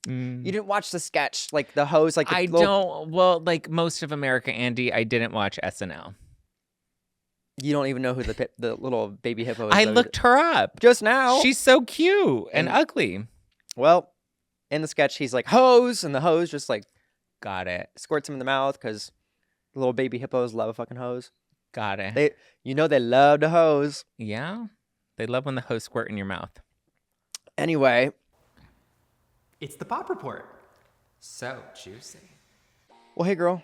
You didn't watch the sketch, like the hose, like the I don't. Well, like most of America, Andy, I didn't watch SNL. You don't even know who the little baby hippo is. I looked her up just now. She's so cute and ugly. Well, in the sketch, he's like hose, and the hose just like got it. Squirts him in the mouth because little baby hippos love a fucking hose. Got it. They love the hose. Yeah, they love when the hose squirt in your mouth. Anyway, it's the Pop Report. So juicy. Well, hey, girl.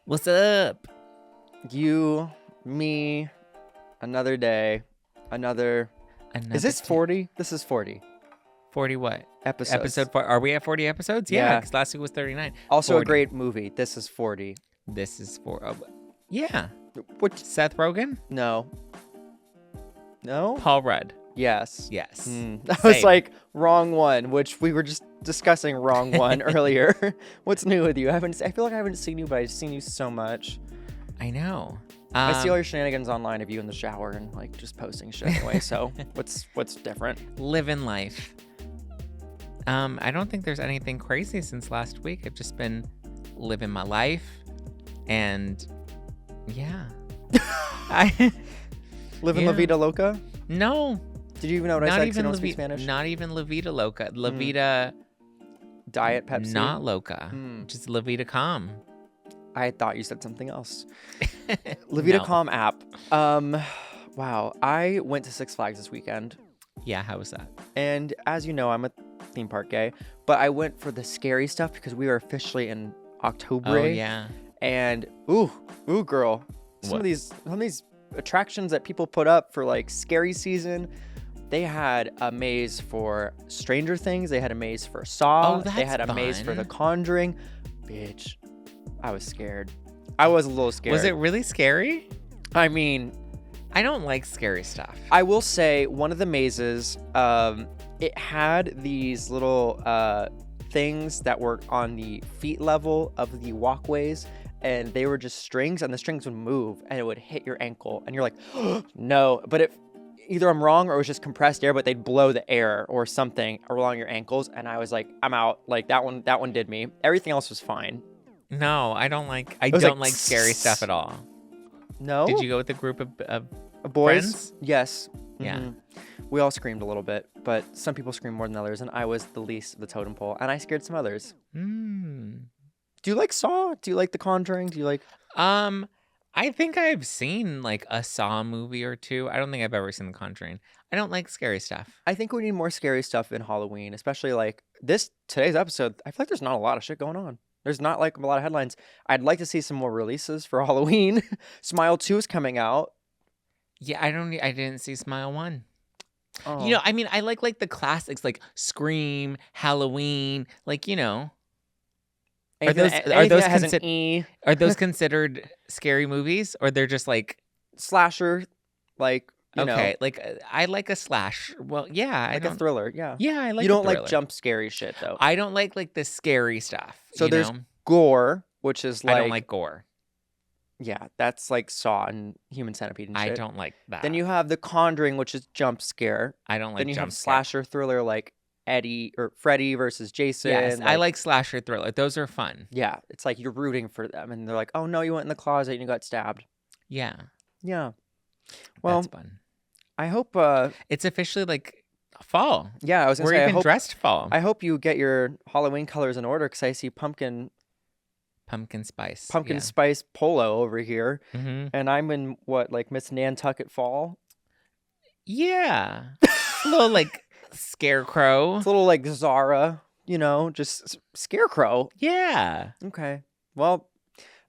What's up? You, me, another day, another is this 40? This is 40. 40 what? Episodes. Episode 4. Are we at 40 episodes? Yeah, because last week was 39. Also 40. a great movie. This is 40. This is 4. Yeah. Which Seth Rogen? No. Paul Rudd. Yes. That was like wrong one, which we were just discussing wrong one earlier. What's new with you? I feel like I haven't seen you, but I've seen you so much. I know. I see all your shenanigans online of you in the shower and like just posting shit anyway. So what's different? Living life. I don't think there's anything crazy since last week. I've just been living my life, and yeah. Living La Vida Loca? No. Did you even know what I said? 'Cause you don't speak Spanish? Not even La Vida Loca. La Vida Diet Pepsi. Not Loca. Just La Vida Calm. I thought you said something else. La Vida Calm app. Wow. I went to Six Flags this weekend. Yeah, how was that? And as you know, I'm a theme park gay, but I went for the scary stuff because we are officially in October. Oh yeah. And ooh, girl. Some of these attractions that people put up for like scary season. They had a maze for Stranger Things. They had a maze for Saw. They had a maze for The Conjuring. Bitch, I was scared. I was a little scared. Was it really scary? I mean, I don't like scary stuff. I will say one of the mazes, it had these little things that were on the feet level of the walkways, and they were just strings, and the strings would move, and it would hit your ankle, and you're like, oh, no. But either I'm wrong or it was just compressed air, but they'd blow the air or something along your ankles, and I was like, I'm out. Like that one did me. Everything else was fine. No, I don't like scary stuff at all. No? Did you go with a group of boys? Friends? Yes. Yeah. Mm-hmm. We all screamed a little bit, but some people screamed more than others, and I was the least of the totem pole, and I scared some others. Do you like Saw? Do you like The Conjuring? Do you like... I think I've seen like a Saw movie or two. I don't think I've ever seen The Conjuring. I don't like scary stuff. I think we need more scary stuff in Halloween, especially like today's episode. I feel like there's not a lot of shit going on. There's not like a lot of headlines. I'd like to see some more releases for Halloween. Smile 2 is coming out. Yeah, I didn't see Smile 1. Oh. You know, I mean, I like the classics like Scream, Halloween, like, you know. Are those considered scary movies, or they're just like slasher, like you know? Like I like a slash. Well, yeah, like a thriller. Yeah, yeah, I like. You don't like jump scary shit though. I don't like the scary stuff. So there's gore, which is like I don't like gore. Yeah, that's like Saw and Human Centipede and shit. I don't like that. Then you have The Conjuring, which is jump scare. I don't like. Then you have slasher thriller like Eddie or Freddy versus Jason. Yes, like, I like slasher thriller. Those are fun. Yeah, it's like you're rooting for them, and they're like, "Oh no, you went in the closet and you got stabbed." Yeah. Yeah. Well, that's fun. I hope it's officially like fall. Yeah, I was gonna say, we're even dressed fall. I hope you get your Halloween colors in order because I see pumpkin spice polo over here, and I'm in like Miss Nantucket fall. Yeah, a little like Scarecrow. It's a little like Zara, you know, just Scarecrow. Yeah. Okay. Well,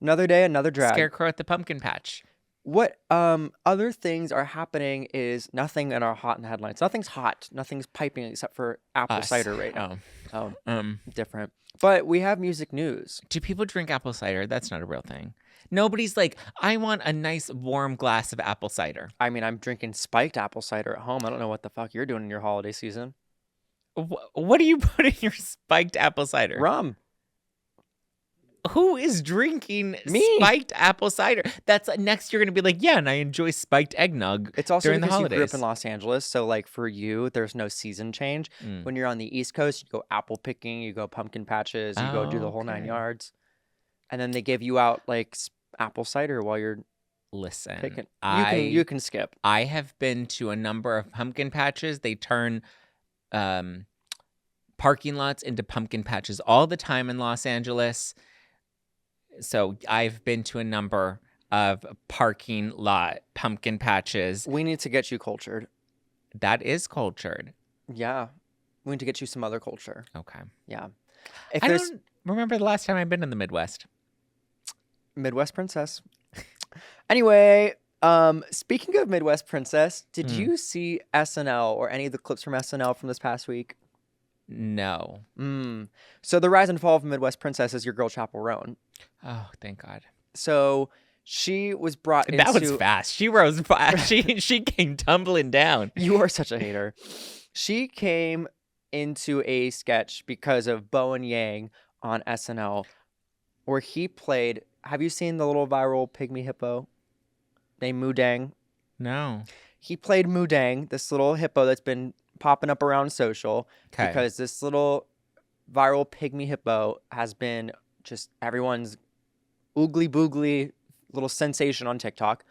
another day, another drag. Scarecrow at the pumpkin patch. What other things are happening is nothing in our hot and headlines. Nothing's hot. Nothing's piping except for apple cider right now. Different. But we have music news. Do people drink apple cider? That's not a real thing. Nobody's like, I want a nice warm glass of apple cider. I mean, I'm drinking spiked apple cider at home. I don't know what the fuck you're doing in your holiday season. What do you put in your spiked apple cider? Rum. Who is drinking Me. spiked apple cider? That's next. You're gonna be like, yeah, and I enjoy spiked eggnog. It's also during the because you holidays. grew up in Los Angeles, so like for you, there's no season change. When you're on the East Coast, you go apple picking, you go pumpkin patches, you go do the whole 9 Okay. yards, and then they give you out like apple cider while you're Listen, picking. I You can skip. I have been to a number of pumpkin patches. They turn parking lots into pumpkin patches all the time in Los Angeles. So I've been to a number of parking lot pumpkin patches. We need to get you cultured. That is cultured. Yeah, we need to get you some other culture. Okay. Yeah, if I there's don't remember the last time I've been in the Midwest. Midwest Princess. Anyway, speaking of Midwest Princess, did you see SNL or any of the clips from SNL from this past week? No. So the rise and fall of Midwest Princess is your girl Chappell Roan. Oh, thank God. So she was brought into... That was fast. She rose fast. she came tumbling down. You are such a hater. She came into a sketch because of Bown Yang on SNL, where he played... Have you seen the little viral pygmy hippo named Mudang? No. He played Mudang, this little hippo that's been popping up around social, Okay. because this little viral pygmy hippo has been just everyone's oogly boogly little sensation on TikTok.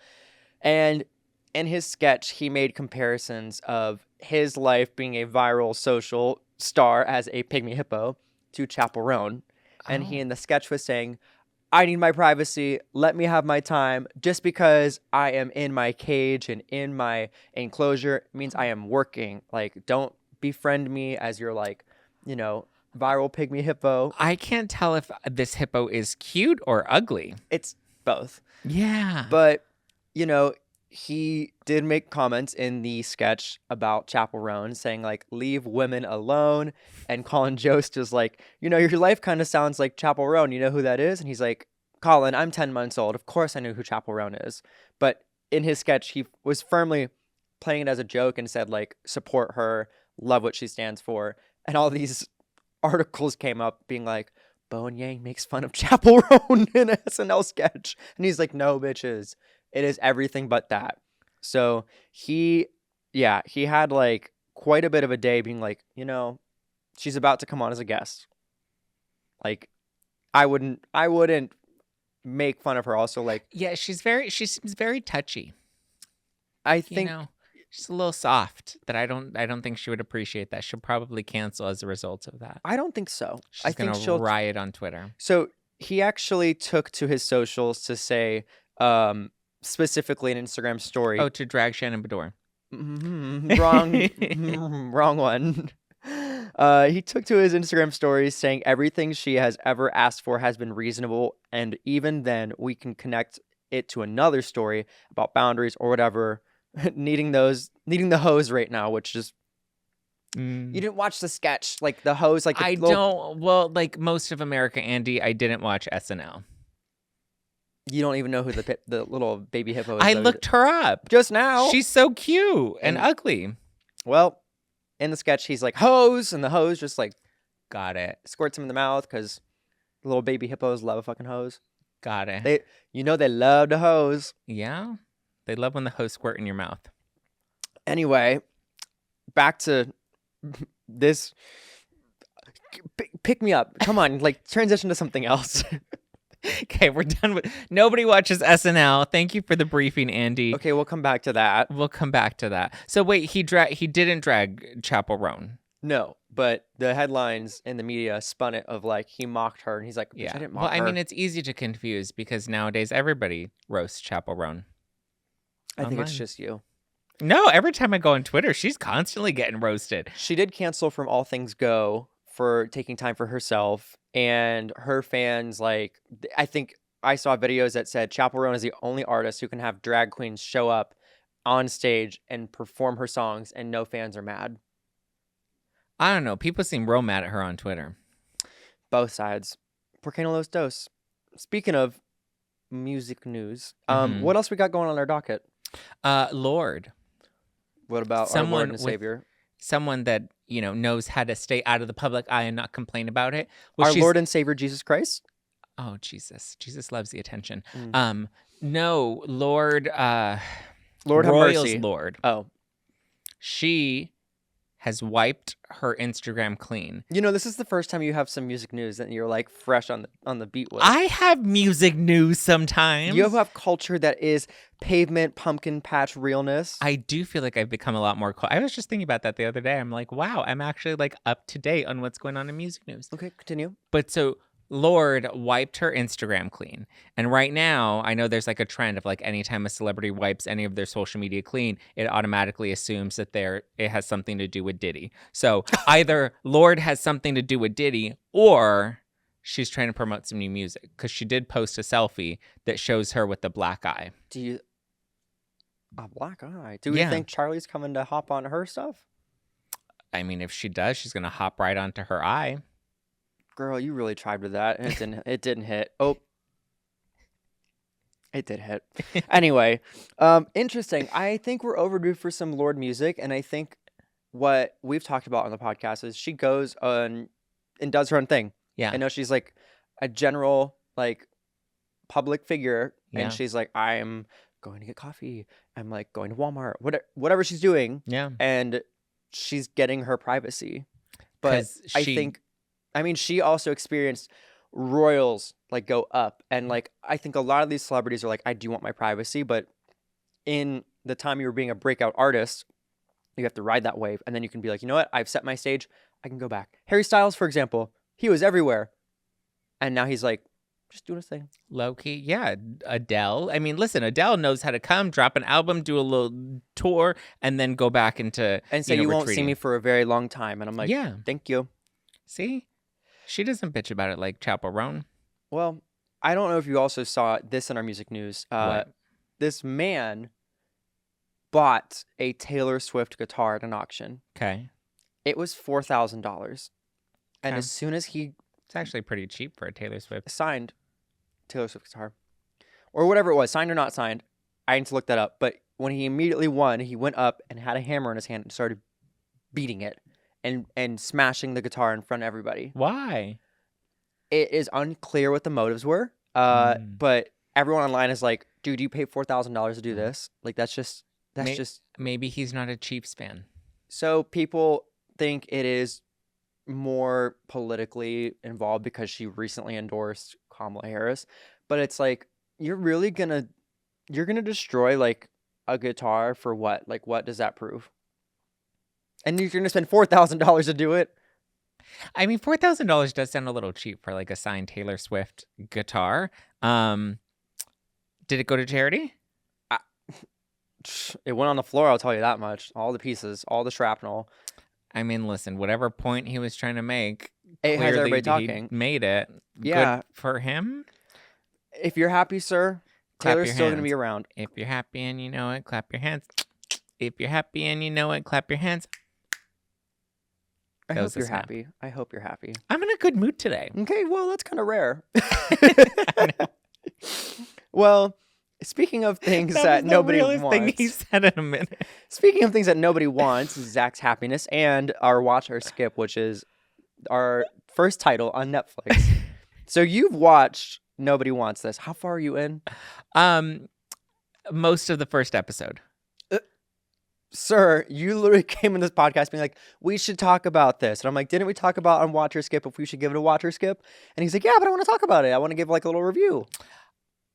And in his sketch, he made comparisons of his life being a viral social star as a pygmy hippo to Chappell Roan. And he in the sketch was saying, I need my privacy. Let me have my time. Just because I am in my cage and in my enclosure means I am working. Like, don't befriend me as your, like, you know, viral pygmy hippo. I can't tell if this hippo is cute or ugly. It's both. Yeah. But, you know, he did make comments in the sketch about Chappell Roan saying, like, leave women alone. And Colin Jost is like, you know, your life kind of sounds like Chappell Roan. You know who that is? And he's like, Colin, I'm 10 months old. Of course I know who Chappell Roan is. But in his sketch, he was firmly playing it as a joke and said, like, support her, love what she stands for. And all these articles came up being like, Bown Yang makes fun of Chappell Roan in an SNL sketch. And he's like, no, bitches. It is everything but that. So he had like quite a bit of a day being like, you know, she's about to come on as a guest. Like, I wouldn't make fun of her. Also, like, yeah, she seems very touchy. I think, you know, she's a little soft. That I don't think she would appreciate that. She'll probably cancel as a result of that. I don't think so. She's I think gonna she'll riot on Twitter. So he actually took to his socials to say, specifically an Instagram story. Oh, to drag Shannon Bedore. Wrong one. He took to his Instagram stories saying everything she has ever asked for has been reasonable, and even then we can connect it to another story about boundaries or whatever. needing the hose right now, which is you didn't watch the sketch, like the hose, like the don't. Well, like most of America, Andy, I didn't watch SNL. You don't even know who the little baby hippo is. I looked her up just now. She's so cute and ugly. Well, in the sketch, he's like, hose, and the hose just like got it. Squirts him in the mouth because little baby hippos love a fucking hose. Got it. They love the hose. Yeah, they love when the hose squirt in your mouth. Anyway, back to this. Pick me up. Come on, like transition to something else. Okay, we're done with. Nobody watches SNL. Thank you for the briefing, Andy. Okay, we'll come back to that. We'll come back to that. So wait, he didn't drag Chappell Roan. No, but the headlines in the media spun it of like he mocked her, and he's like, yeah. I didn't mock her. Well, I mean, it's easy to confuse because nowadays everybody roasts Chappell Roan. I think it's just you. No, every time I go on Twitter, she's constantly getting roasted. She did cancel from All Things Go for taking time for herself, and her fans, like, I think I saw videos that said Chappell Roan is the only artist who can have drag queens show up on stage and perform her songs and no fans are mad. I don't know. People seem real mad at her on Twitter. Both sides. Por qué no los dos? Speaking of music news, what else we got going on our docket? Lorde. What about our Lord and Savior? Someone that, knows how to stay out of the public eye and not complain about it. Our Lord and Savior Jesus Christ? Oh, Jesus. Jesus loves the attention. Mm. No, Lord Lord have Royal's mercy. Lord. Oh, She has wiped her Instagram clean. you know, this is the first time you have some music news that you're like fresh on the beat with. I have music news sometimes. You have culture that is pavement, pumpkin patch realness. I do feel like I've become a lot more. I was just thinking about that the other day. I'm like, wow, I'm actually like up to date on what's going on in music news. Okay, continue. But so Lord wiped her Instagram clean. And right now, I know there's like a trend of like anytime a celebrity wipes any of their social media clean, it automatically assumes that it has something to do with Diddy. So either Lord has something to do with Diddy or she's trying to promote some new music because she did post a selfie that shows her with the black eye. A black eye? Do we Yeah. think Charlie's coming to hop on her stuff? I mean, if she does, she's going to hop right onto her eye. Girl, you really tried with that, and it didn't hit. Oh, it did hit. Anyway, interesting. I think we're overdue for some Lorde music, and I think what we've talked about on the podcast is she goes on and does her own thing. Yeah. I know she's like a general, like, public figure, Yeah. and she's like, I'm going to get coffee. I'm like going to Walmart. Whatever she's doing, Yeah. and she's getting her privacy. But 'Cause I think, I mean, she also experienced royals like go up, and like I think a lot of these celebrities are like, I do want my privacy, but in the time you were being a breakout artist, you have to ride that wave, and then you can be like, you know what? I've set my stage. I can go back. Harry Styles, for example, he was everywhere, and now he's like just doing his thing. Low key, yeah. Adele. I mean, listen, Adele knows how to come, drop an album, do a little tour, and then go back into And say you won't see retreating. me for a very long time, and I'm like, Yeah. thank you. See, she doesn't bitch about it like Chappell Roan. Well, I don't know if you also saw this in our music news. What? This man bought a Taylor Swift guitar at an auction. Okay, It was $4,000. And Okay. as soon as he it's actually pretty cheap for a Taylor Swift. signed Taylor Swift guitar, or whatever it was, signed or not signed, I need to look that up. But when he immediately won, he went up and had a hammer in his hand and started beating it and smashing the guitar in front of everybody. Why? It is unclear what the motives were, but everyone online is like, dude, you paid $4,000 to do this. Like, that's just Maybe he's not a Chiefs fan. so people think it is more politically involved because she recently endorsed Kamala Harris, but it's like, you're gonna destroy like a guitar for what? Like, what does that prove? And you're gonna spend $4,000 to do it? I mean, $4,000 does sound a little cheap for like a signed Taylor Swift guitar. Did it go to charity? It went on the floor, I'll tell you that much. All the pieces, all the shrapnel. I mean, listen, whatever point he was trying to make, It has everybody clearly talking. he made it. Yeah. Good for him. If you're happy, sir, Clap Taylor's your still gonna be hands. around. If you're happy and you know it, clap your hands. If you're happy and you know it, clap your hands. I That hope was a you're snap. happy. I hope you're happy. I'm in a good mood today. Okay, well, that's kind of rare. Well, speaking of things that was the nobody realest thing he wants. said in a minute. Speaking of things that nobody wants, Zach's happiness and our watch or skip, which is our first title on Netflix. So you've watched Nobody Wants This. How far are you in? Most of the first episode. Sir, you literally came in this podcast being like, we should talk about this. And I'm like, didn't we talk about on Watch or Skip if we should give it a watch or skip? And he's like, yeah, but I want to talk about it. I want to give like a little review.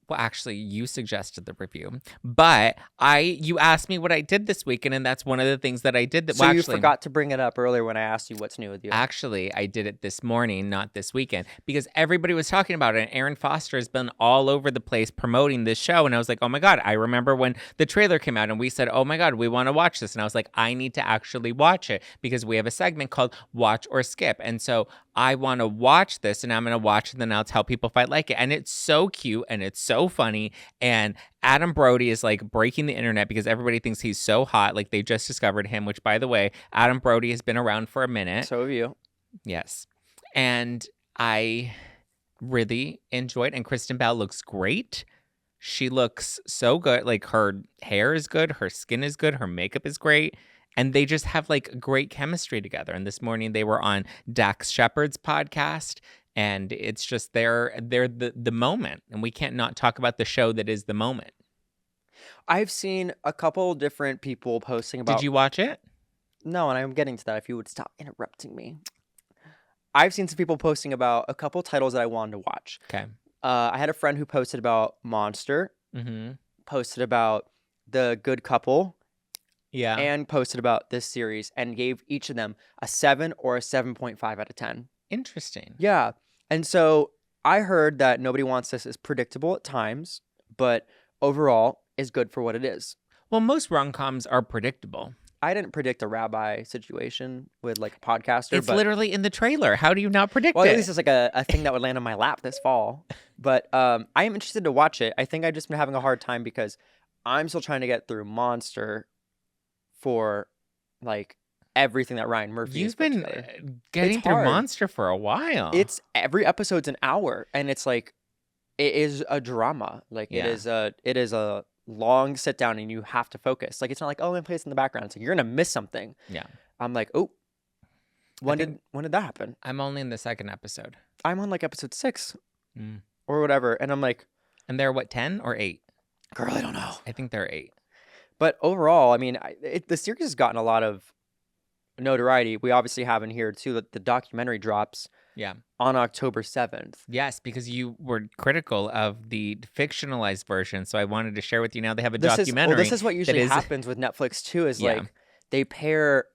Well, actually, you suggested the review, but you asked me what I did this weekend, and that's one of the things that I did. That So well, you actually, forgot to bring it up earlier when I asked you what's new with you. Actually, I did it this morning, not this weekend, because everybody was talking about it. And Aaron Foster has been all over the place promoting this show. And I was like, oh my God, I remember when the trailer came out and we said, oh my God, we want to watch this. And I was like, I need to actually watch it because we have a segment called Watch or Skip. And so I want to watch this and I'm going to watch it and then I'll tell people if I like it. And it's so cute and it's so funny. And Adam Brody is like breaking the internet because everybody thinks he's so hot. Like they just discovered him, which by the way, Adam Brody has been around for a minute. So have you. Yes. And I really enjoyed, and Kristen Bell looks great. She looks so good. Like her hair is good. Her skin is good. Her makeup is great. And they just have like great chemistry together. And this morning they were on Dax Shepard's podcast And it's just they're the moment, and we can't not talk about the show that is the moment. I've seen a couple different people posting about. Did you watch it? No, and I'm getting to that. If you would stop interrupting me. I've seen some people posting about a couple titles that I wanted to watch. Okay. I had a friend who posted about Monster, Mm-hmm. posted about The Good Couple, Yeah. and posted about this series, and gave each of them a 7 or a 7.5 out of 10. Interesting. Yeah. And so I heard that Nobody Wants This is predictable at times, but overall is good for what it is. Well, most rom-coms are predictable. I didn't predict a rabbi situation with like a podcaster. It's literally in the trailer. How do you not predict well, it? at least it's like a thing that would land on my lap this fall. But I am interested to watch it. I think I've just been having a hard time because I'm still trying to get through Monster for like everything that Ryan Murphy has You've put been together. getting It's through hard. Monster for a while. It's every episode's an hour, and it's like it is a drama. Like Yeah. it is a long sit down, and you have to focus. Like it's not like, oh, I'm gonna play this in the background. It's like you're gonna miss something. Yeah. I'm like, oh, when did that happen? I'm only in the second episode. I'm on like episode 6 Mm. or whatever, and I'm like, And they're what, 10 or 8? girl, I don't know. I think they're 8. But overall, I mean, the series has gotten a lot of notoriety. We obviously have in here too that the documentary drops Yeah. on October 7th. Yes, because you were critical of the fictionalized version, so I wanted to share with you now they have a This documentary. is what usually is- happens with Netflix too. Is Yeah. like they pair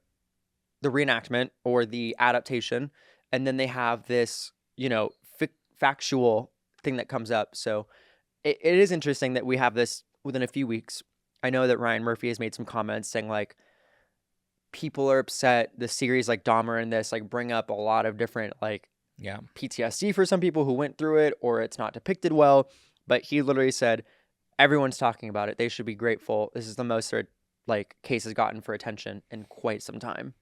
the reenactment or the adaptation, and then they have this, factual thing that comes up. So it is interesting that we have this within a few weeks. I know that Ryan Murphy has made some comments saying like people are upset. The series like Dahmer and this like bring up a lot of different like Yeah. PTSD for some people who went through it, or it's not depicted well. But he literally said, everyone's talking about it. They should be grateful. This is the most their like case has gotten for attention in quite some time.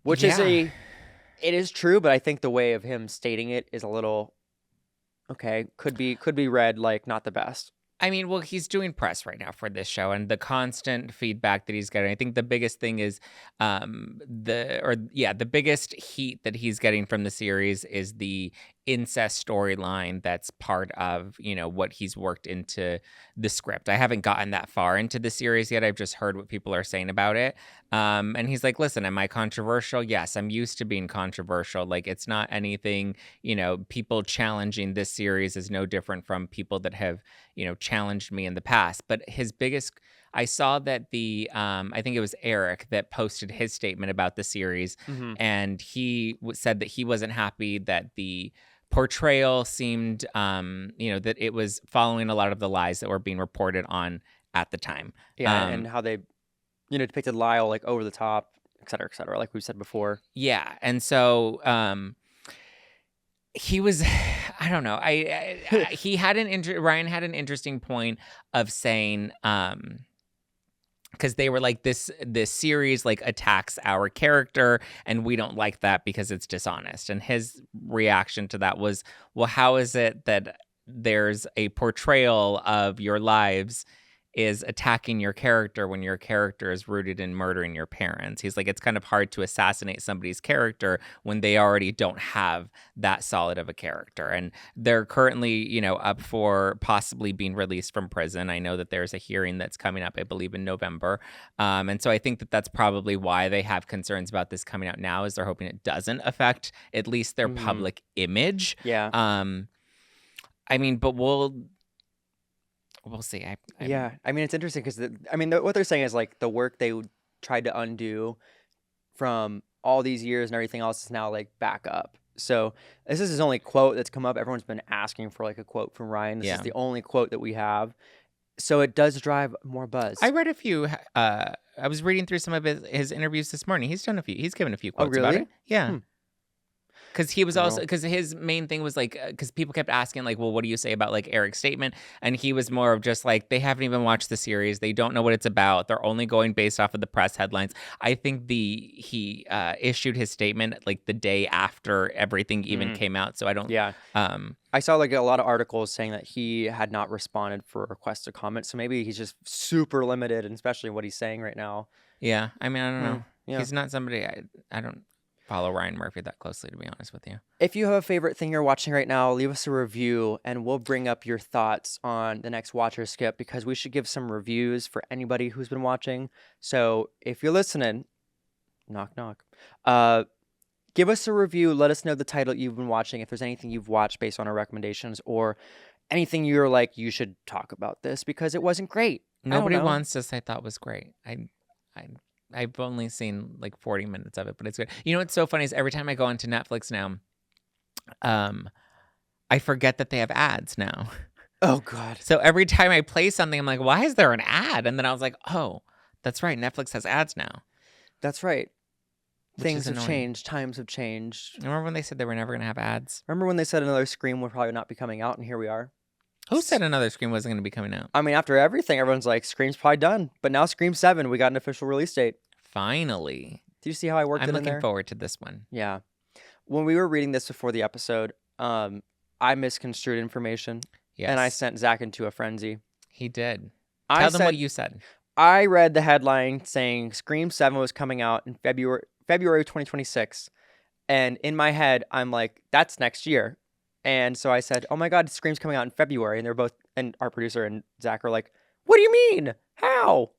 Which Yeah. it is true, but I think the way of him stating it is a little okay. Could be read like not the best. I mean, well, he's doing press right now for this show, and the constant feedback that he's getting. I think the biggest thing is the biggest heat that he's getting from the series is the incest storyline that's part of, what he's worked into the script. I haven't gotten that far into the series yet. I've just heard what people are saying about it. And he's like, listen, am I controversial? Yes, I'm used to being controversial. Like, it's not anything, people challenging this series is no different from people that have, challenged me in the past. But his biggest, I saw that I think it was Erik that posted his statement about the series. Mm-hmm. And he said that he wasn't happy that the portrayal seemed, that it was following a lot of the lies that were being reported on at the time. Yeah, and how they, depicted Lyle like over the top, et cetera, like we've said before. Yeah, and so he was, I don't know. He had Ryan had an interesting point of saying, because they were like this series like attacks our character, and we don't like that because it's dishonest. And his reaction to that was, well, how is it that there's a portrayal of your lives is attacking your character when your character is rooted in murdering your parents? He's like, it's kind of hard to assassinate somebody's character when they already don't have that solid of a character. And they're currently, up for possibly being released from prison. I know that there's a hearing that's coming up, I believe, in November. And so I think that that's probably why they have concerns about this coming out now, is they're hoping it doesn't affect at least their public image. Yeah. I mean, but we'll see. Yeah, I mean, it's interesting because what they're saying is like the work they tried to undo from all these years and everything else is now like back up. So this is his only quote that's come up. Everyone's been asking for like a quote from Ryan. This is the only quote that we have. So it does drive more buzz. I read a few. I was reading through some of his interviews this morning. He's given a few quotes about it. Yeah. Because he was also, because his main thing was like, because people kept asking like, well, what do you say about like Erik's statement? And he was more of just like, they haven't even watched the series. They don't know what it's about. They're only going based off of the press headlines. I think he issued his statement like the day after everything even came out. So I don't. Yeah. I saw like a lot of articles saying that he had not responded for requests to comment. So maybe he's just super limited, and especially what he's saying right now. Yeah. I mean, I don't know. Yeah. He's not somebody I don't. follow Ryan Murphy that closely, to be honest with you. If you have a favorite thing you're watching right now, leave us a review and we'll bring up your thoughts on the next watch or skip, because we should give some reviews for anybody who's been watching. So if you're listening, knock, knock, give us a review. Let us know the title you've been watching, if there's anything you've watched based on our recommendations, or anything you're like, you should talk about this because it wasn't great. Nobody wants this. I thought was great. I've only seen like 40 minutes of it, but it's good. You know what's so funny is every time I go onto Netflix now, I forget that they have ads now. Oh, God. So every time I play something, I'm like, why is there an ad? And then I was like, oh, that's right. Netflix has ads now. That's right. Things have annoying. changed. Times have changed. Remember when they said they were never going to have ads? Remember when they said another Scream would probably not be coming out, and here we are? Who said another Scream wasn't going to be coming out? I mean, after everything, everyone's like, Scream's probably done. But now Scream 7, we got an official release date. Finally. Do you see how I worked it in there? I'm looking forward to this one. Yeah. When we were reading this before the episode, I misconstrued information. Yes. And I sent Zack into a frenzy. He did. Tell them what you said. I read the headline saying Scream 7 was coming out in February of 2026. And in my head, I'm like, that's next year. And so I said, oh my God, Scream's coming out in February. And they're both, and our producer and Zack are like, what do you mean? How?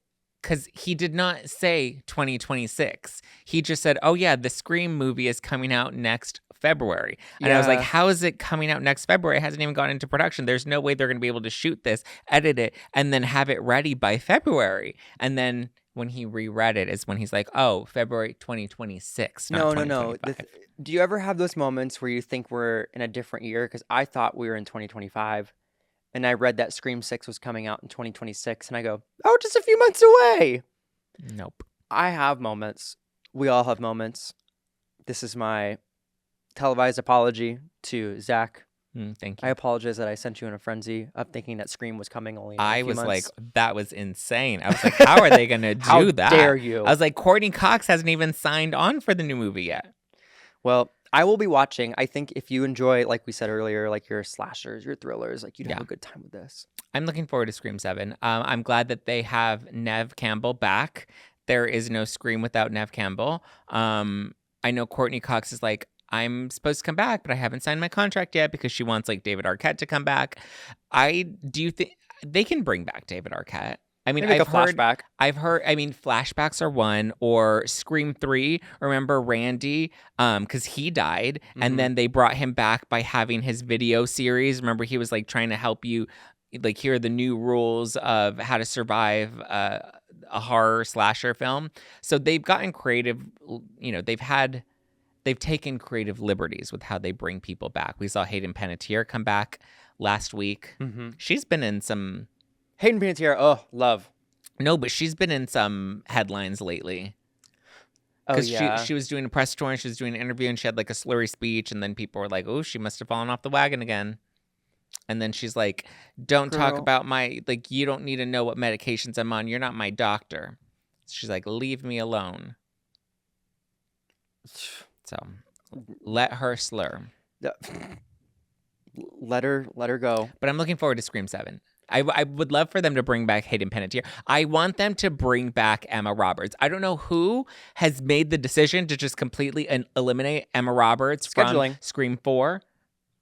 Because he did not say 2026. He just said, oh yeah, the Scream movie is coming out next February. And I was like, how is it coming out next February? It hasn't even gone into production. There's no way they're going to be able to shoot this, edit it, and then have it ready by February. And then when he reread it is when he's like, oh, February 2026. Not No. Do you ever have those moments where you think we're in a different year? Because I thought we were in 2025. And I read that Scream 6 was coming out in 2026. And I go, oh, just a few months away. Nope. I have moments. We all have moments. This is my televised apology to Zack. Thank you. I apologize that I sent you in a frenzy of thinking that Scream was coming only in a I few was months. like, that was insane. I was like, how are they going to do that? How dare you? I was like, Courtney Cox hasn't even signed on for the new movie yet. Well, I will be watching. I think if you enjoy, like we said earlier, like your slashers, your thrillers, like you'd have a good time with this. I'm looking forward to Scream 7. I'm glad that they have Neve Campbell back. There is no Scream without Neve Campbell. I know Courtney Cox is like, I'm supposed to come back, but I haven't signed my contract yet because she wants like David Arquette to come back. Do you think they can bring back David Arquette? I mean, I've heard, flashbacks are one, or Scream 3. Remember Randy? Because he died, and then they brought him back by having his video series. Remember, he was like trying to help you, like, here are the new rules of how to survive a horror slasher film. So they've gotten creative. You know, they've taken creative liberties with how they bring people back. We saw Hayden Panettiere come back last week. She's been in some. Hayden Panettiere, love. No, but she's been in some headlines lately. Because she was doing a press tour and she was doing an interview and she had like a slurry speech, and then people were like, oh, she must have fallen off the wagon again. And then she's like, don't talk about you don't need to know what medications I'm on. You're not my doctor. She's like, leave me alone. So let her slur. Let her go. But I'm looking forward to Scream 7. I would love for them to bring back Hayden Panettiere. I want them to bring back Emma Roberts. I don't know who has made the decision to just completely eliminate Emma Roberts from Scream 4.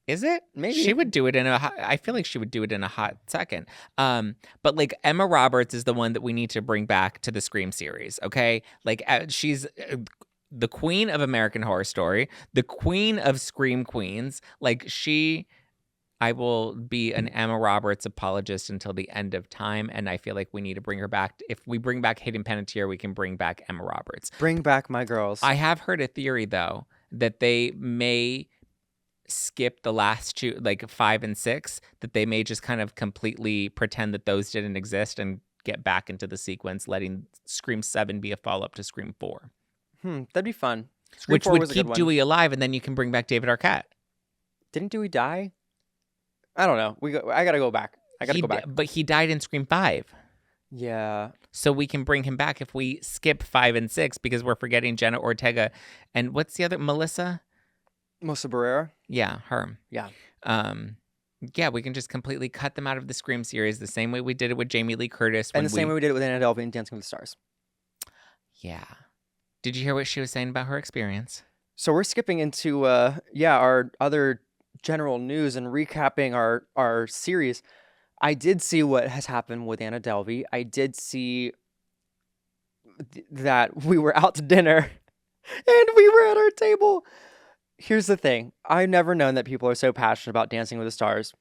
Is it? Maybe. She would do it I feel like she would do it in a hot second. But like Emma Roberts is the one that we need to bring back to the Scream series, okay? Like she's the queen of American Horror Story, the queen of Scream Queens. Like I will be an Emma Roberts apologist until the end of time, and I feel like we need to bring her back. If we bring back Hayden Panettiere, we can bring back Emma Roberts. Bring back my girls. I have heard a theory, though, that they may skip the last two, like 5 and 6, that they may just kind of completely pretend that those didn't exist and get back into the sequence, letting Scream 7 be a follow-up to Scream 4. That'd be fun. Which would keep Dewey alive, and then you can bring back David Arquette. Didn't Dewey die? I don't know. I gotta go back. But he died in Scream 5. Yeah. So we can bring him back if we skip 5 and 6 because we're forgetting Jenna Ortega. And what's the other? Melissa Barrera? Yeah, her. Yeah. Yeah, we can just completely cut them out of the Scream series the same way we did it with Jamie Lee Curtis. And the same way we did it with Anna Delvey and Dancing with the Stars. Yeah. Did you hear what she was saying about her experience? So we're skipping into our other general news and recapping our series. I did see what has happened with Anna Delvey. I did see that we were out to dinner and we were at our table. Here's the thing. I've never known that people are so passionate about Dancing with the Stars,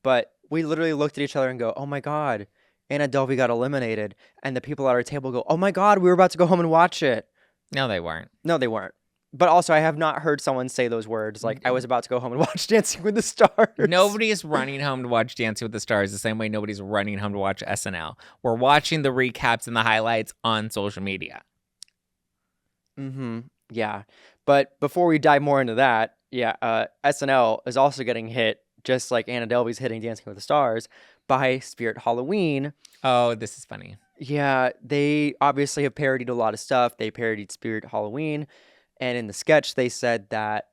but we literally looked at each other and go, "Oh my God, Anna Delvey got eliminated." And the people at our table go, "Oh my God, we were about to go home and watch it." No, they weren't. No, they weren't. But also, I have not heard someone say those words like, "I was about to go home and watch Dancing with the Stars." Nobody is running home to watch Dancing with the Stars the same way nobody's running home to watch SNL. We're watching the recaps and the highlights on social media. Mm-hmm. Yeah. But before we dive more into that, SNL is also getting hit, just like Anna Delvey's hitting Dancing with the Stars, by Spirit Halloween. Oh, this is funny. Yeah, they obviously have parodied a lot of stuff. They parodied Spirit Halloween. And in the sketch, they said that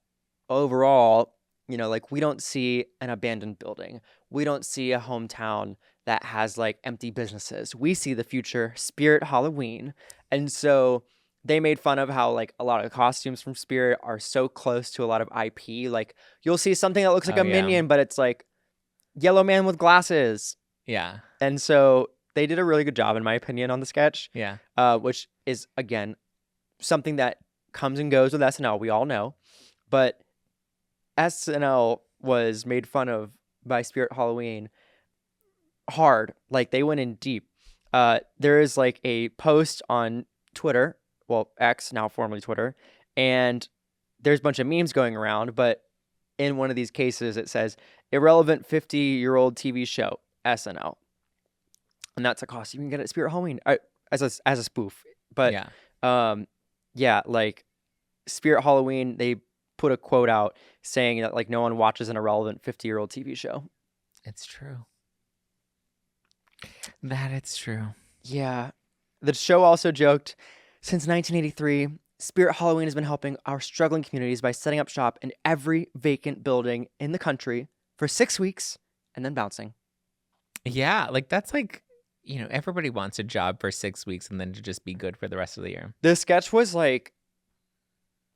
overall, like, we don't see an abandoned building. We don't see a hometown that has like empty businesses. We see the future Spirit Halloween. And so they made fun of how like a lot of the costumes from Spirit are so close to a lot of IP. Like, you'll see something that looks like a minion, but it's like yellow man with glasses. Yeah. And so they did a really good job, in my opinion, on the sketch. Yeah. Which is, again, something that comes and goes with SNL. We all know. But SNL was made fun of by Spirit Halloween hard. Like, they went in deep. There is like a post on Twitter, well, X, now formerly Twitter, and there's a bunch of memes going around, but in one of these cases it says, "Irrelevant 50-year-old TV show, SNL." And that's a cost you can get at Spirit Halloween as a spoof. But like Spirit Halloween, they put a quote out saying that like no one watches an irrelevant 50-year-old TV show. It's true. That it's true. Yeah. The show also joked, "Since 1983, Spirit Halloween has been helping our struggling communities by setting up shop in every vacant building in the country for 6 weeks and then bouncing." Yeah, like that's like, everybody wants a job for 6 weeks and then to just be good for the rest of the year. The sketch was like,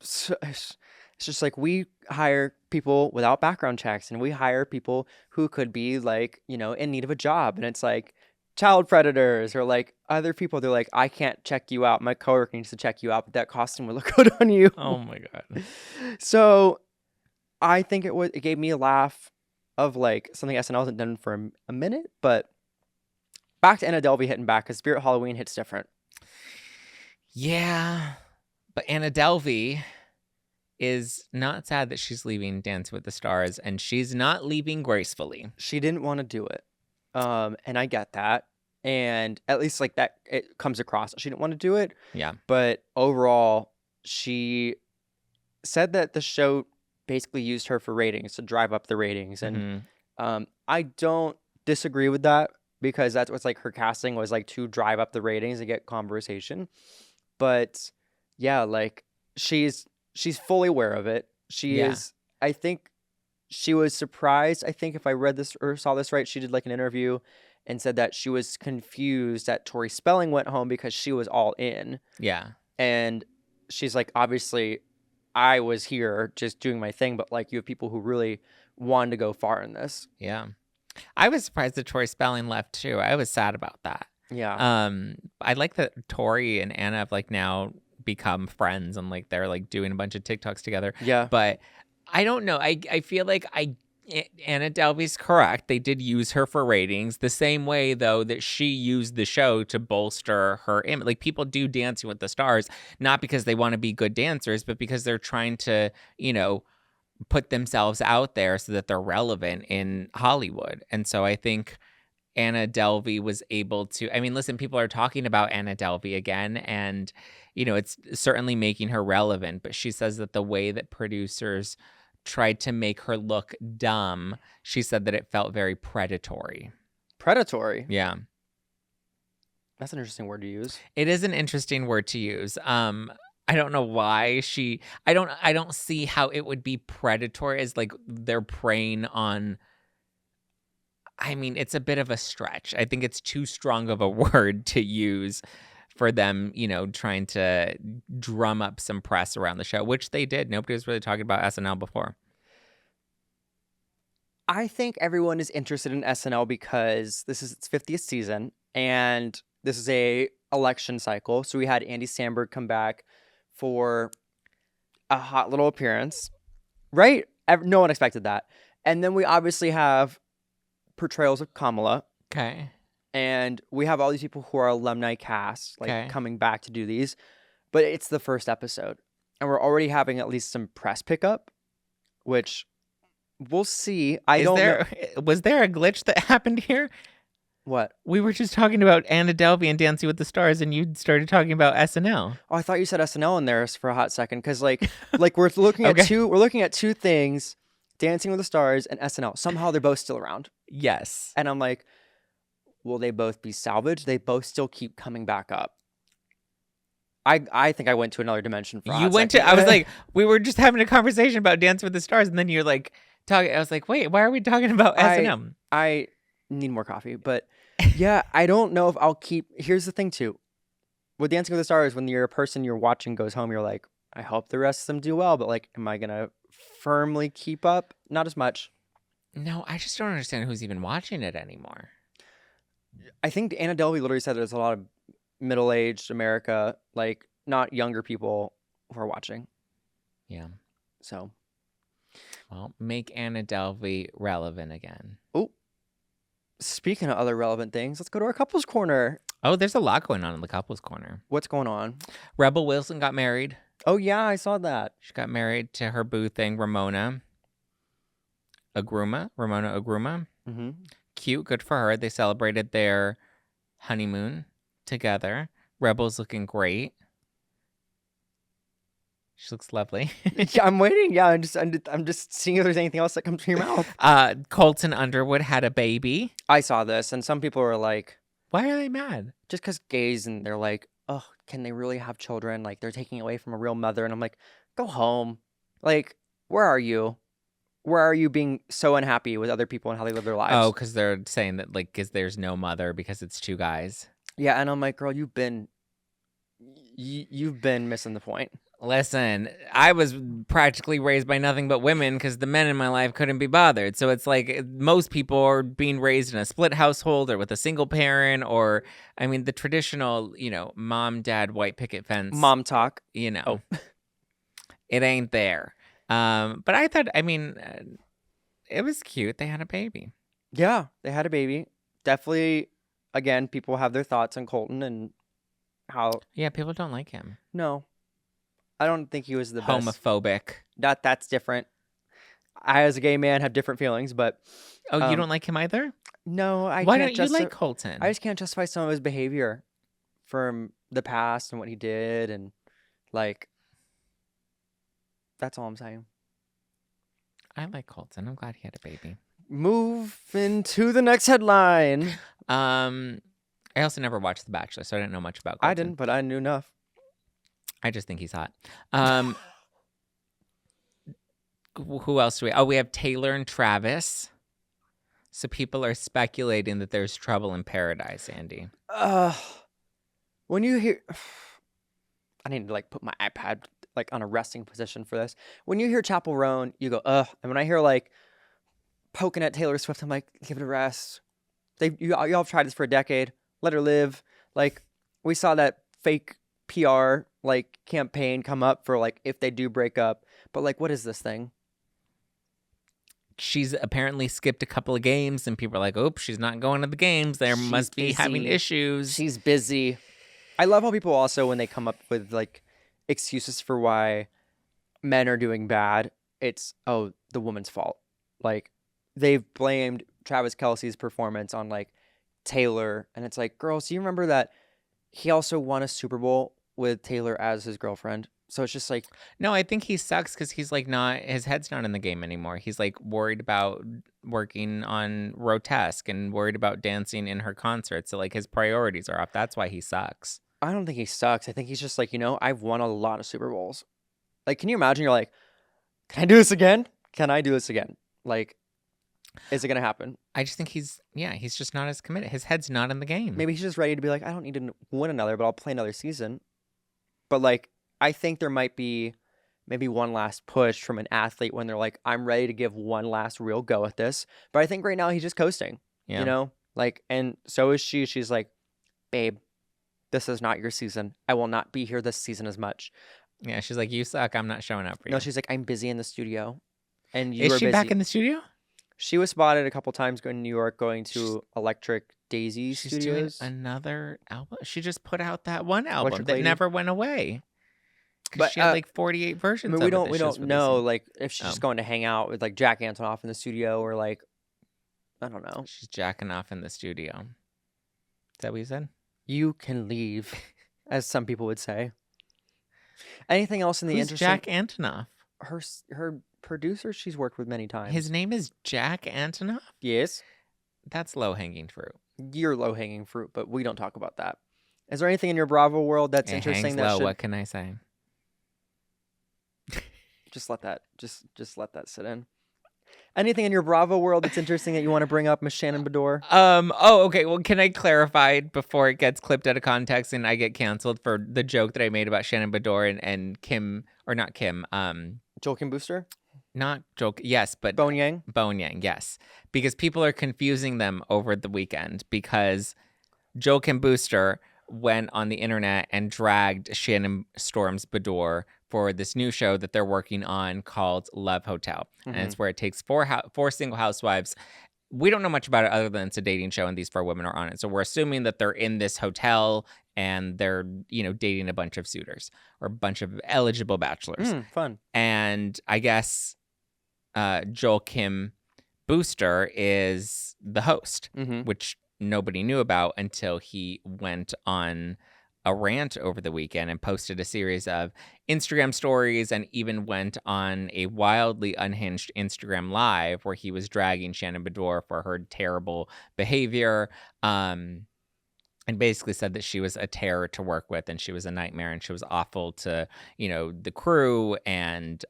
it's just like, we hire people without background checks and we hire people who could be like, in need of a job. And it's like child predators or like other people. They're like, "I can't check you out. My coworker needs to check you out, but that costume would look good on you." Oh my God. So I think it gave me a laugh of like something SNL hasn't done for a minute, but back to Anna Delvey hitting back, because Spirit Halloween hits different. Yeah, but Anna Delvey is not sad that she's leaving Dance with the Stars, and she's not leaving gracefully. She didn't want to do it. And I get that. And at least like that, it comes across. She didn't want to do it. Yeah. But overall, she said that the show basically used her for ratings, to drive up the ratings. And I don't disagree with that, because that's what's like her casting was like, to drive up the ratings and get conversation. But yeah, like she's fully aware of it. She is, I think she was surprised. I think if I read this or saw this right, she did like an interview and said that she was confused that Tori Spelling went home because she was all in. Yeah. And she's like, obviously I was here just doing my thing, but like you have people who really wanted to go far in this. Yeah. I was surprised that Tori Spelling left too. I was sad about that. Yeah. I like that Tori and Anna have like now become friends and like they're like doing a bunch of TikToks together. Yeah. But I don't know. I feel like Anna Delvey's correct. They did use her for ratings the same way, though, that she used the show to bolster her image. Like, people do Dancing with the Stars, not because they want to be good dancers, but because they're trying to, put themselves out there so that they're relevant in Hollywood. And so I think Anna Delvey was able to, listen, people are talking about Anna Delvey again, and, it's certainly making her relevant, but she says that the way that producers tried to make her look dumb, she said that it felt very predatory. Predatory? Yeah. That's an interesting word to use. It is an interesting word to use. I don't know why I don't see how it would be predatory as like they're preying on. It's a bit of a stretch. I think it's too strong of a word to use for them, trying to drum up some press around the show, which they did. Nobody was really talking about SNL before. I think everyone is interested in SNL because this is its 50th season, and this is a election cycle. So we had Andy Samberg come back for a hot little appearance, right? No one expected that. And then we obviously have portrayals of Kamala. Okay. And we have all these people who are alumni cast, Okay. coming back to do these. But it's the first episode. And we're already having at least some press pickup, which we'll see. Was there a glitch that happened here? What? We were just talking about Anna Delvey and Dancing with the Stars, and you started talking about SNL. Oh, I thought you said SNL in there for a hot second, because we're looking at Okay. we're looking at two things, Dancing with the Stars and SNL. Somehow they're both still around, Yes. and I'm like, will they both be salvaged? They both still keep coming back up. I think I went to another dimension for a hot second. I was like, we were just having a conversation about Dancing with the Stars, and then you're like talking. I was like, wait, why are we talking about SNL? I need more coffee, but yeah, I don't know if I'll keep. Here's the thing too, with Dancing with the Stars, when you're a person you're watching goes home, you're like, I hope the rest of them do well, but am I gonna firmly keep up? Not as much. No, I just don't understand who's even watching it anymore. I think Anna Delvey literally said there's a lot of middle-aged America, not younger people who are watching. Yeah. So, Well, make Anna Delvey relevant again. oh, speaking of other relevant things, let's go to our couples corner. Oh, there's a lot going on in the couples corner. What's going on? Rebel Wilson got married. Oh yeah, I saw that. She got married to her boo thing, Ramona Agruma. Mm-hmm. Cute, good for her. They celebrated their honeymoon together. Rebel's looking great. She looks lovely. Yeah, I'm waiting. Yeah, I'm just seeing if there's anything else that comes from your mouth. Colton Underwood had a baby. I saw this, and some people were like, Why are they mad? just because gays, and they're like, oh, can they really have children? They're taking away from a real mother, and I'm like, go home. Where are you? Where are you being so unhappy with other people and how they live their lives? Oh, because they're saying that because there's no mother because it's two guys. Yeah, and I'm like, girl, you've been missing the point. Listen, I was practically raised by nothing but women because the men in my life couldn't be bothered. So it's like most people are being raised in a split household or with a single parent, or the traditional, mom, dad, white picket fence. Mom talk. It ain't there. But I thought, it was cute. They had a baby. Yeah, they had a baby. Definitely, again, people have their thoughts on Colton and how. Yeah, people don't like him. No, I don't think he was the best. Homophobic. That's different. I, as a gay man, have different feelings, but Oh, you don't like him either? no, I Why can't don't you like Colton? I just can't justify some of his behavior from the past and what he did, and that's all I'm saying. I like Colton. I'm glad he had a baby. Move into the next headline. I also never watched The Bachelor, so I didn't know much about Colton. I didn't, but I knew enough. I just think he's hot. Who else do we? Oh, we have Taylor and Travis. So people are speculating that there's trouble in paradise, Andy. When you hear, I need to put my iPad on a resting position for this. When you hear Chappell Roan, you go, ugh. And when I hear poking at Taylor Swift, I'm like, give it a rest. Y'all have tried this for a decade. Let her live. We saw that fake PR campaign come up for if they do break up. But what is this thing? She's apparently skipped a couple of games, and people are like, "Oops, she's not going to the games. There She's must be having busy. issues." She's busy. I love how people also, when they come up with excuses for why men are doing bad, it's the woman's fault. They've blamed Travis Kelce's performance on Taylor, and it's girls, do you remember that he also won a Super Bowl with Taylor as his girlfriend? So it's just No, I think he sucks because he's not, his head's not in the game anymore. He's worried about working on Grotesque and worried about dancing in her concert. So his priorities are off. That's why he sucks. I don't think he sucks. I think he's just I've won a lot of Super Bowls. Can you imagine? You're can I do this again? Can I do this again? Is it going to happen? I just think he's just not as committed. His head's not in the game. Maybe he's just ready to be like, I don't need to win another, but I'll play another season. But like, I think there might be maybe one last push from an athlete when they're like, I'm ready to give one last real go at this. But I think right now he's just coasting, you know? Like, and so is she. She's like, babe, this is not your season. I will not be here this season as much. Yeah, she's like, you suck. I'm not showing up for you. No, she's like, I'm busy in the studio. And you Is are she busy. back in the studio? She was spotted a couple times going to New York, going to Electric Daisy She's Studios. doing another album. She just put out that one album Electric that Lady. never went away. Because But she had like 48 versions. I mean, of we it don't that we she was don't know releasing. like if she's just going to hang out with like Jack Antonoff in the studio or like I don't know. She's jacking off in the studio. Is that what you said? You can leave, as some people would say. Anything else in the Who's interesting? Jack Antonoff? Her producer she's worked with many times. His name is Jack Antonoff? Yes. That's low-hanging fruit. You're low hanging fruit, but we don't talk about that. Is there anything in your Bravo world that's It interesting hangs that low. should What can I say? just let that let that sit in? Anything in your Bravo world that's interesting that you want to bring up, Miss Shannon Bedore? Okay. Well, can I clarify before it gets clipped out of context and I get canceled for the joke that I made about Shannon Bedore and Kim, or not Kim, Joel Kim Booster? not joke. Yes, but Bown Yang? Bown Yang, yes. Because people are confusing them over the weekend because Joel Kim Booster went on the internet and dragged Shannon Storms Bedore for this new show that they're working on called Love Hotel. And it's where it takes four single housewives. We don't know much about it other than it's a dating show and these 4 women are on it. So we're assuming that they're in this hotel and they're, dating a bunch of suitors or a bunch of eligible bachelors. Fun. And I guess Joel Kim Booster is the host, which nobody knew about until he went on a rant over the weekend and posted a series of Instagram stories and even went on a wildly unhinged Instagram live where he was dragging Shannon Bedore for her terrible behavior. And basically said that she was a terror to work with and she was a nightmare and she was awful to, the crew. And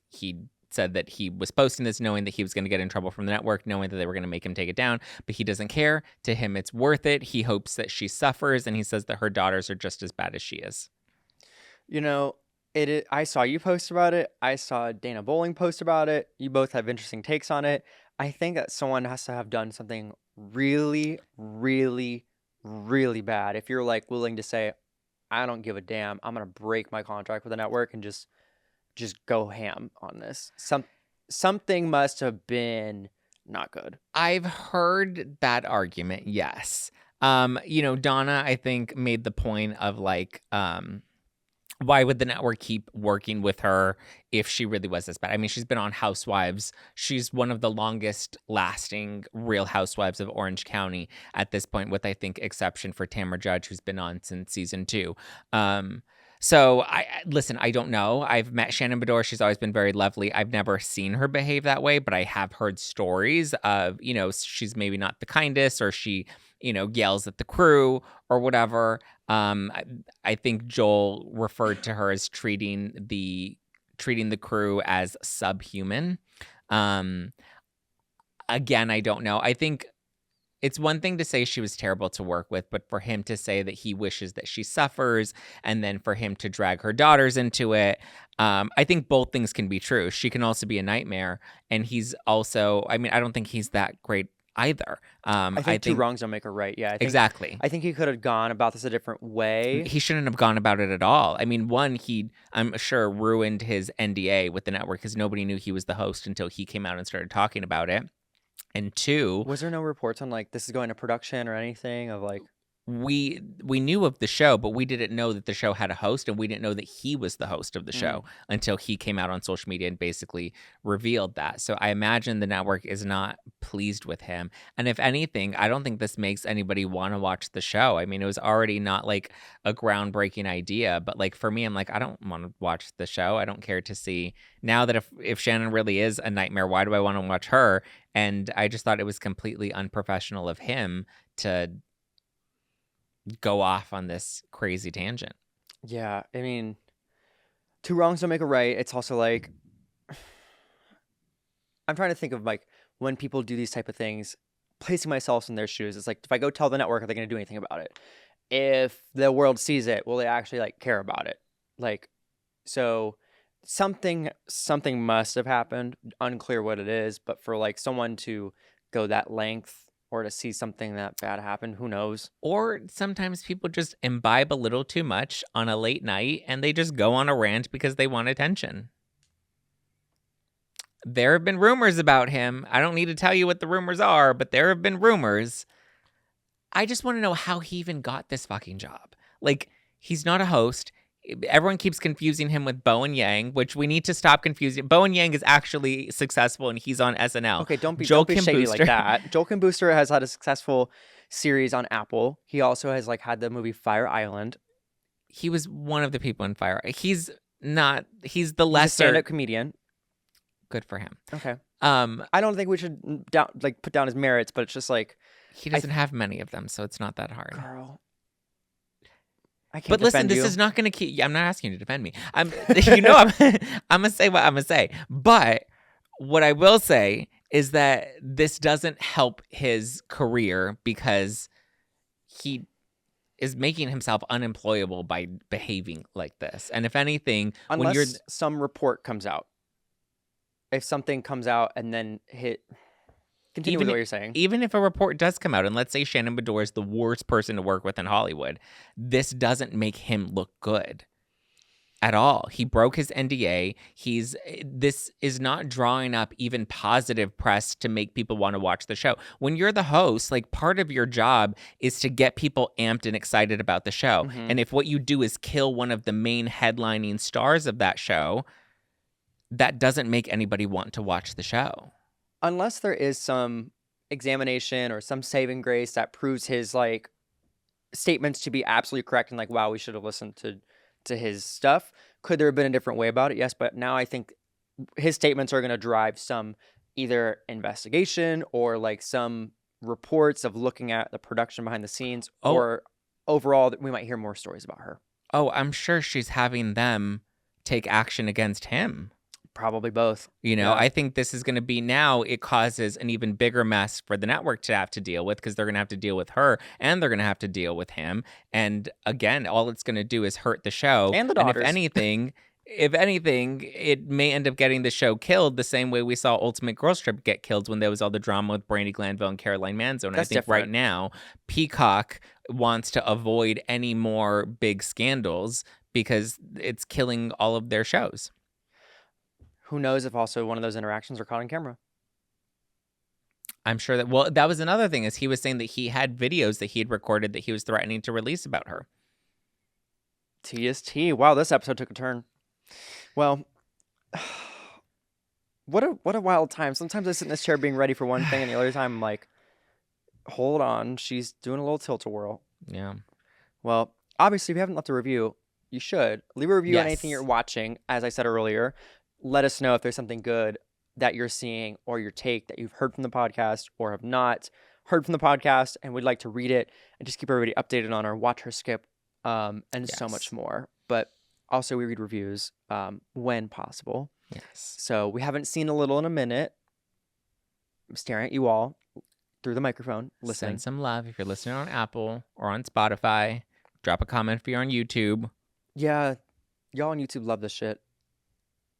he said that he was posting this knowing that he was going to get in trouble from the network, knowing that they were going to make him take it down, but he doesn't care. To him, it's worth it. He hopes that she suffers, and he says that her daughters are just as bad as she is. I saw you post about it. I saw Dana Bowling post about it. You both have interesting takes on it. I think that someone has to have done something really, really, really bad. If you're like willing to say, I don't give a damn, I'm going to break my contract with the network and just go ham on this. Something must have been not good. I've heard that argument, yes. Donna, I think, made the point of like, why would the network keep working with her if she really was this bad? I mean, she's been on Housewives. She's one of the longest lasting Real Housewives of Orange County at this point, with, I think, exception for Tamra Judge, who's been on since season 2. So I don't know. I've met Shannon Bedore. She's always been very lovely. I've never seen her behave that way, but I have heard stories of, she's maybe not the kindest, or she, yells at the crew or whatever. I think Joel referred to her as treating the crew as subhuman. Again, I don't know. I think it's one thing to say she was terrible to work with, but for him to say that he wishes that she suffers, and then for him to drag her daughters into it, I think both things can be true. She can also be a nightmare, and he's also, I don't think he's that great either. I think two wrongs don't make a right. Yeah, exactly. I think he could have gone about this a different way. He shouldn't have gone about it at all. I mean, one, I'm sure, ruined his NDA with the network because nobody knew he was the host until he came out and started talking about it. And 2, was there no reports on like this is going to production or anything of like? We knew of the show, but we didn't know that the show had a host, and we didn't know that he was the host of the show until he came out on social media and basically revealed that. So I imagine the network is not pleased with him. And if anything, I don't think this makes anybody want to watch the show. I mean, it was already not like a groundbreaking idea, but like for me, I'm like, I don't want to watch the show. I don't care to see now that if Shannon really is a nightmare, why do I want to watch her? And I just thought it was completely unprofessional of him to go off on this crazy tangent. Yeah, I mean, two wrongs don't make a right. It's also like, I'm trying to think of like when people do these type of things, placing myself in their shoes. It's like, if I go tell the network, are they going to do anything about it? If the world sees it, will they actually like care about it? Like, so something must have happened. Unclear what it is, but for like someone to go that length or to see something that bad happen, who knows? Or sometimes people just imbibe a little too much on a late night and they just go on a rant because they want attention. There have been rumors about him. I don't need to tell you what the rumors are, but there have been rumors. I just want to know how he even got this fucking job. Like, he's not a host. Everyone keeps confusing him with Bown Yang, which we need to stop confusing. Bown Yang is actually successful and he's on SNL. Okay, don't be shady like that. Joel Kim Booster has had a successful series on Apple. He also has like had the movie Fire Island. He was one of the people in Fire. He's the He's lesser a stand-up comedian. Good for him. Okay. I don't think we should put down his merits, but it's just like he doesn't have many of them, so it's not that hard. Girl. I can't But listen, this is not going to keep. I'm not asking you to defend me. I'm gonna say what I'm gonna say. But what I will say is that this doesn't help his career because he is making himself unemployable by behaving like this. And if anything, unless some report comes out, if something comes out and then continue with what you're saying. Even if a report does come out, and let's say Shannon Beador is the worst person to work with in Hollywood, this doesn't make him look good at all. He broke his NDA. This is not drawing up even positive press to make people want to watch the show. When you're the host, like, part of your job is to get people amped and excited about the show. Mm-hmm. And if what you do is kill one of the main headlining stars of that show, that doesn't make anybody want to watch the show. Unless there is some examination or some saving grace that proves his like statements to be absolutely correct and like, wow, we should have listened to his stuff. Could there have been a different way about it? Yes, but now I think his statements are going to drive some either investigation or like some reports of looking at the production behind the scenes, or overall we might hear more stories about her. Oh, I'm sure she's having them take action against him. Probably both. Yeah. I think this is going to be, now it causes an even bigger mess for the network to have to deal with, because they're going to have to deal with her and they're going to have to deal with him. And again, all it's going to do is hurt the show. And the daughters. And if anything, it may end up getting the show killed the same way we saw Ultimate Girls Trip get killed when there was all the drama with Brandi Glanville and Caroline Manzo. And That's I think different. right now, Peacock wants to avoid any more big scandals because it's killing all of their shows. Who knows if also one of those interactions are caught on camera? I'm sure that, well, that was another thing, is he was saying that he had videos that he had recorded that he was threatening to release about her. TST. Wow, this episode took a turn. Well, what a wild time. Sometimes I sit in this chair being ready for one thing, and the other time I'm like, hold on, she's doing a little tilt-a-whirl. Yeah. Well, obviously, if you haven't left a review, you should. Leave a review on Yes. anything you're watching. As I said earlier, let us know if there's something good that you're seeing or your take that you've heard from the podcast or have not heard from the podcast, and we'd like to read it and just keep everybody updated on our Watch Her Skip and so Yes. much more. But also, we read reviews when possible. Yes. So we haven't seen a little in a minute. I'm staring at you all through the microphone, listening. Send some love if you're listening on Apple or on Spotify. Drop a comment if you're on YouTube. Yeah, y'all on YouTube love this shit.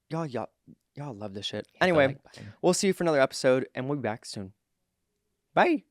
Y'all love this shit. Hit the Anyway, like button. we'll see you for another episode, and we'll be back soon. Bye.